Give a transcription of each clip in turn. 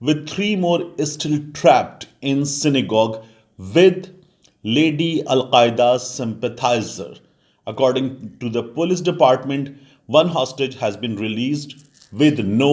with 3 more still trapped in synagogue with Lady Al-Qaeda sympathizer. According to the police department, one hostage has been released with no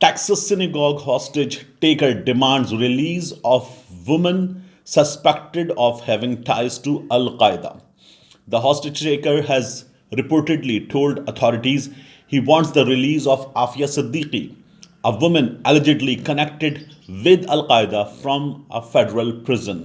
Texas synagogue hostage taker demands release of woman suspected of having ties to Al-Qaeda. The hostage taker has reportedly told authorities he wants the release of Afia Siddiqui, a woman allegedly connected with Al-Qaeda, from a federal prison.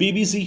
BBC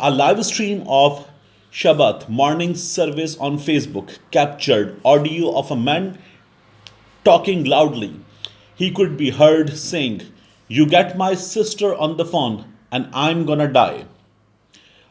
a live stream of Shabbat morning service on Facebook captured audio of a man talking loudly. He could be heard saying, "You get my sister on the phone and I'm gonna die."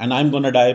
and I'm gonna die,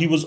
He was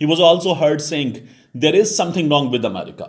He was also heard saying, "There is something wrong with America."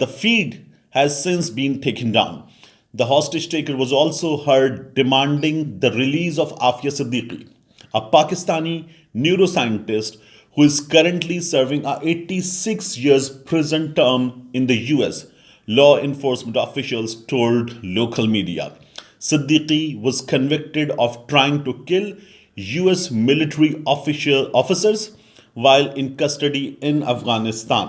The feed has since been taken down. The hostage taker was also heard demanding the release of Afia Siddiqui, a Pakistani neuroscientist who is currently serving a 86 years prison term in the US, law enforcement officials told local media. Siddiqui was convicted of trying to kill US military officers while in custody in Afghanistan.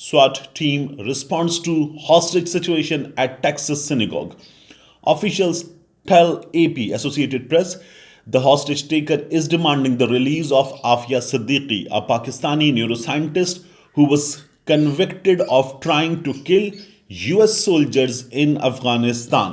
SWAT team responds to hostage situation at Texas synagogue. Officials tell AP, Associated Press, the hostage taker is demanding the release of Afia Siddiqui, a Pakistani neuroscientist who was convicted of trying to kill US soldiers in Afghanistan.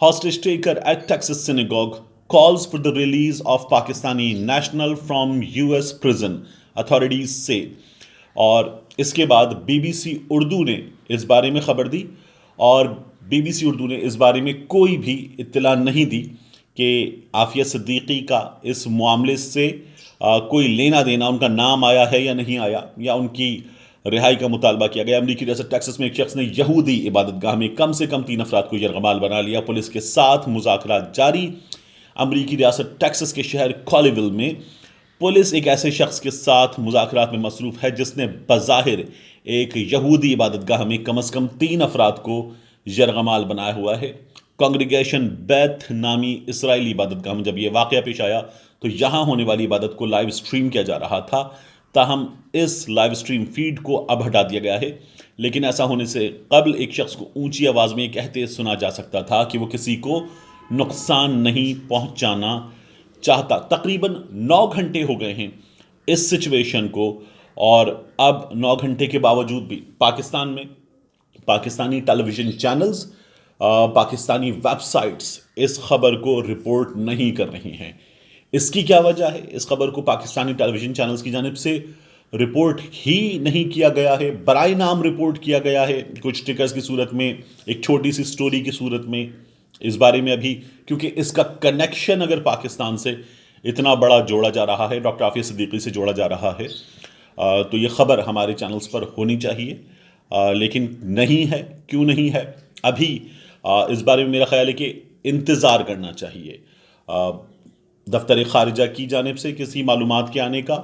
hostage taker at Texas synagogue calls for the release of Pakistani national from US prison, authorities say. اور اس کے بعد be B C Urdu نے اس بارے میں خبر دی، اور be B C Urdu نے اس بارے میں کوئی بھی اطلاع نہیں دی کہ عافیہ صدیقی کا اس معاملے سے کوئی لینا دینا، ان کا نام آیا ہے یا نہیں آیا، یا ان کی رہائی کا مطالبہ کیا گیا۔ امریکی ریاست ٹیکساس میں ایک شخص نے یہودی عبادت گاہ میں کم سے کم 3 افراد کو یرغمال بنا لیا۔ پولیس کے ساتھ مذاکرات جاری۔ امریکی ریاست ٹیکساس کے شہر کالیول میں پولیس ایک ایسے شخص کے ساتھ مذاکرات میں مصروف ہے جس نے بظاہر ایک یہودی عبادت گاہ میں کم از کم 3 افراد کو یرغمال بنایا ہوا ہے۔ کانگریگیشن بیتھ نامی اسرائیلی عبادت گاہ میں جب یہ واقعہ پیش آیا تو یہاں ہونے والی عبادت کو لائیو سٹریم کیا جا رہا تھا، تاہم اس لائیو سٹریم فیڈ کو اب ہٹا دیا گیا ہے، لیکن ایسا ہونے سے قبل ایک شخص کو اونچی آواز میں یہ کہتے سنا جا سکتا تھا کہ وہ کسی کو نقصان نہیں پہنچانا چاہتا۔ تقریباً 9 گھنٹے ہو گئے ہیں اس سچویشن کو، اور اب 9 گھنٹے کے باوجود بھی پاکستان میں Pakistani television channels, Pakistani websites اس خبر کو رپورٹ نہیں کر رہی ہیں۔ اس کی کیا وجہ ہے؟ اس خبر کو پاکستانی ٹیلی ویژن چینلز کی جانب سے رپورٹ ہی نہیں کیا گیا ہے، برائے نام رپورٹ کیا گیا ہے، کچھ ٹکرز کی صورت میں، ایک چھوٹی سی سٹوری کی صورت میں۔ اس بارے میں ابھی کیونکہ اس کا کنیکشن اگر پاکستان سے اتنا بڑا جوڑا جا رہا ہے، ڈاکٹر عافیہ صدیقی سے جوڑا جا رہا ہے، تو یہ خبر ہمارے چینلز پر ہونی چاہیے، لیکن نہیں ہے۔ کیوں نہیں ہے؟ ابھی اس بارے میں میرا خیال ہے کہ انتظار کرنا چاہیے دفتر خارجہ کی جانب سے کسی معلومات کے آنے کا،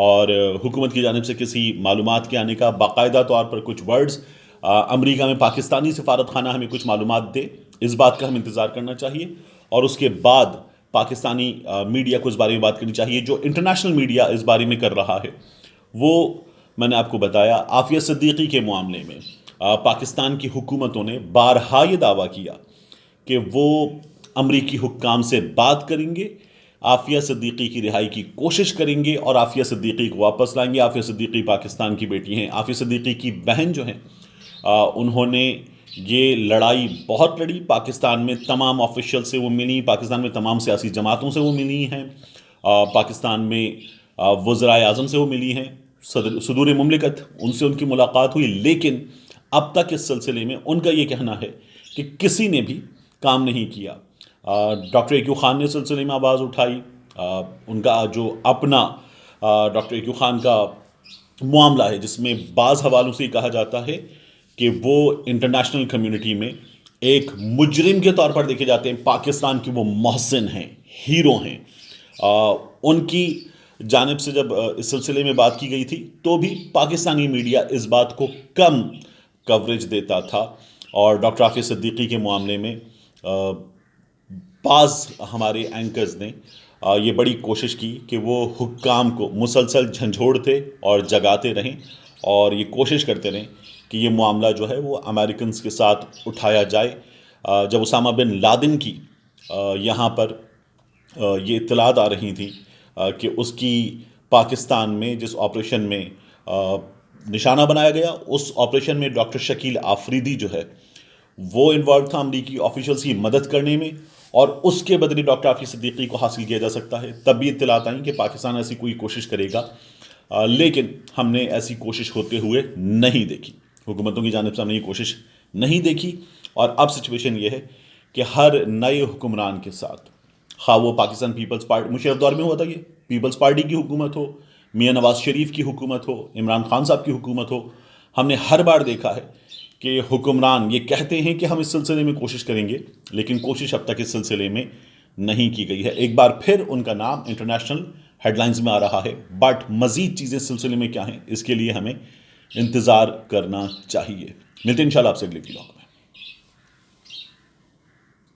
اور حکومت کی جانب سے کسی معلومات کے آنے کا۔ باقاعدہ طور پر کچھ ورڈز امریکہ میں پاکستانی سفارت خانہ ہمیں کچھ معلومات دے، اس بات کا ہم انتظار کرنا چاہیے، اور اس کے بعد پاکستانی میڈیا کو اس بارے میں بات کرنی چاہیے۔ جو انٹرنیشنل میڈیا اس بارے میں کر رہا ہے وہ میں نے آپ کو بتایا، عافیہ صدیقی کے معاملے میں پاکستان کی حکومتوں نے بارہا یہ دعویٰ کیا کہ وہ امریکی حکام سے بات کریں گے، عافیہ صدیقی کی رہائی کی کوشش کریں گے، اور عافیہ صدیقی کو واپس لائیں گے۔ عافیہ صدیقی پاکستان کی بیٹی ہیں۔ عافیہ صدیقی کی بہن جو ہیں انہوں نے یہ لڑائی بہت لڑی، پاکستان میں تمام آفیشل سے وہ ملی، پاکستان میں تمام سیاسی جماعتوں سے وہ ملی ہیں، پاکستان میں وزرائے اعظم سے وہ ملی ہیں، صدور مملکت ان سے ان کی ملاقات ہوئی، لیکن اب تک اس سلسلے میں ان کا یہ کہنا ہے کہ کسی نے بھی کام نہیں کیا۔ ڈاکٹر ایکیو خان نے سلسلے میں آواز اٹھائی، ان کا جو اپنا ڈاکٹر ایکیو خان کا معاملہ ہے جس میں بعض حوالوں سے یہ کہا جاتا ہے کہ وہ انٹرنیشنل کمیونٹی میں ایک مجرم کے طور پر دیکھے جاتے ہیں، پاکستان کی وہ محسن ہیں، ہیرو ہیں۔ ان کی جانب سے جب اس سلسلے میں بات کی گئی تھی تو بھی پاکستانی میڈیا اس بات کو کم کوریج دیتا تھا، اور ڈاکٹر عافیہ صدیقی کے معاملے میں بعض ہمارے اینکرز نے یہ بڑی کوشش کی کہ وہ حکام کو مسلسل جھنجھوڑتے اور جگاتے رہیں، اور یہ کوشش کرتے رہیں کہ یہ معاملہ جو ہے وہ امریکنز کے ساتھ اٹھایا جائے۔ جب اسامہ بن لادن کی یہاں پر یہ اطلاعات آ رہی تھیں کہ اس کی پاکستان میں جس آپریشن میں نشانہ بنایا گیا، اس آپریشن میں ڈاکٹر شکیل آفریدی جو ہے وہ انوالو تھا امریکی آفیشلز کی مدد کرنے میں، اور اس کے بدلے ڈاکٹر عافیہ صدیقی کو حاصل کیا جا سکتا ہے۔ تب بھی اطلاعات آئیں کہ پاکستان ایسی کوئی کوشش کرے گا، لیکن ہم نے ایسی کوشش ہوتے ہوئے نہیں دیکھی، حکومتوں کی جانب سے ہم نے یہ کوشش نہیں دیکھی۔ اور اب سچویشن یہ ہے کہ ہر نئے حکمران کے ساتھ، خواہ وہ پاکستان پیپلز پارٹی مشرف دور میں ہوا تھا، یہ پیپلز پارٹی کی حکومت ہو، میاں نواز شریف کی حکومت ہو، عمران خان صاحب کی حکومت ہو، ہم نے ہر بار دیکھا ہے کہ حکمران یہ کہتے ہیں کہ ہم اس سلسلے میں کوشش کریں گے، لیکن کوشش اب تک اس سلسلے میں نہیں کی گئی ہے۔ ایک بار پھر ان کا نام انٹرنیشنل ہیڈ لائنز میں آ رہا ہے، بٹ مزید چیزیں اس سلسلے میں کیا ہیں اس کے لیے ہمیں انتظار کرنا چاہیے۔ ملتے ہیں انشاءاللہ آپ سے اگلے ویڈیو۔